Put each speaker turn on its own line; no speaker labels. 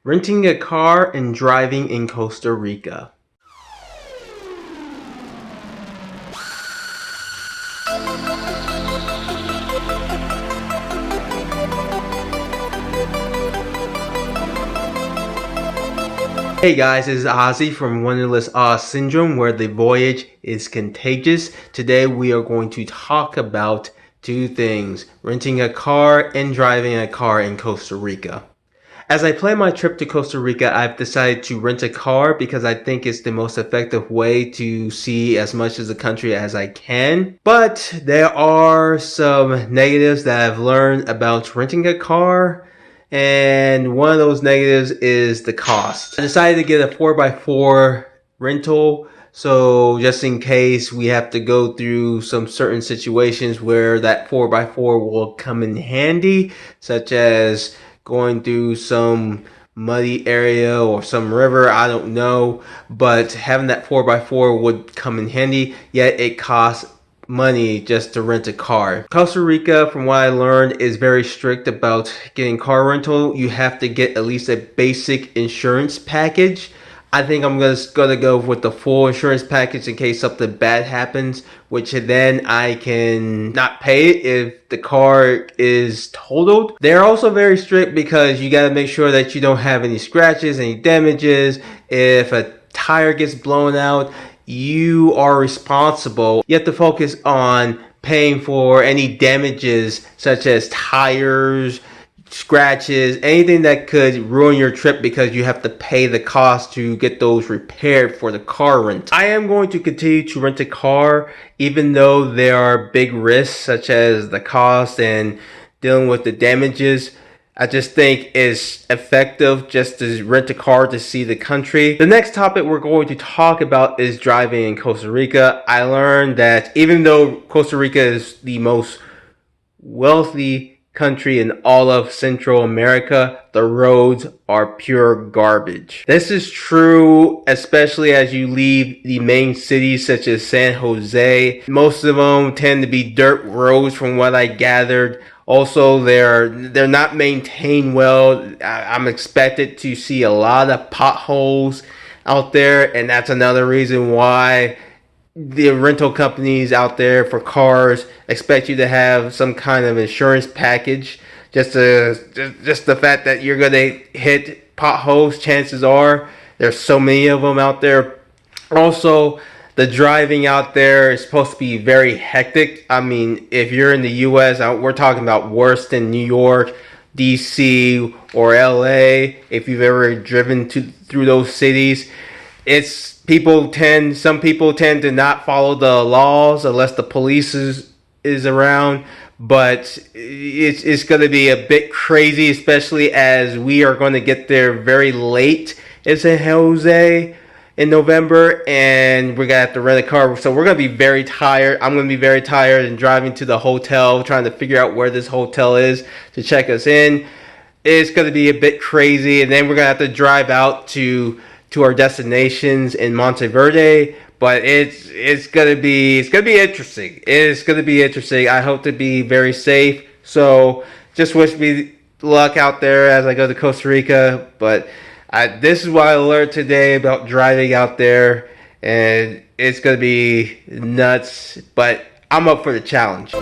Renting a car and driving in Costa Rica. Hey guys, this is Ozzie from Wanderlust Awe Syndrome, where the voyage is contagious. Today we are going to talk about two things: renting a car and driving a car in Costa Rica. As I plan my trip to Costa Rica, I've decided to rent a car because I think it's the most effective way to see as much of the country as I can. But there are some negatives that I've learned about renting a car, and one of those negatives is the cost. I decided to get a 4x4 rental, so just in case we have to go through some certain situations where that 4x4 will come in handy, such as going through some muddy area or some river, I don't know, but having that 4x4 would come in handy, yet it costs money just to rent a car. Costa Rica, from what I learned, is very strict about getting car rental. You have to get at least a basic insurance package. I think I'm just gonna go with the full insurance package in case something bad happens, which then I can not pay it if the car is totaled. They're also very strict because you gotta make sure that you don't have any scratches, any damages. If a tire gets blown out, you are responsible. You have to focus on paying for any damages such as tires, scratches, anything that could ruin your trip, because you have to pay the cost to get those repaired for the car rent. I am going to continue to rent a car even though there are big risks such as the cost and dealing with the damages. I just think it's effective just to rent a car to see the country. The next topic we're going to talk about is driving in Costa Rica. I learned that even though Costa Rica is the most wealthy country in all of Central America, the roads are pure garbage. This is true especially as you leave the main cities such as San Jose. Most of them tend to be dirt roads from what I gathered. Also, they're not maintained well. I'm expected to see a lot of potholes out there, and that's another reason why the rental companies out there for cars expect you to have some kind of insurance package. Just the fact that you're gonna hit potholes, chances are there's so many of them out there. Also, the driving out there is supposed to be very hectic. I mean, if you're in the US, we're talking about worse than New York, DC, or LA. If you've ever driven through those cities, some people tend to not follow the laws unless the police is around. But it's going to be a bit crazy, especially as we are going to get there very late in San Jose in November, and we're gonna have to rent a car, so we're gonna be very tired. I'm gonna be very tired and driving to the hotel, trying to figure out where this hotel is to check us in. It's gonna be a bit crazy, and then we're gonna have to drive out to our destinations in Monteverde. But it's gonna be interesting. It's gonna be interesting. I hope to be very safe. So just wish me luck out there as I go to Costa Rica. But this is what I learned today about driving out there, and it's going to be nuts, but I'm up for the challenge.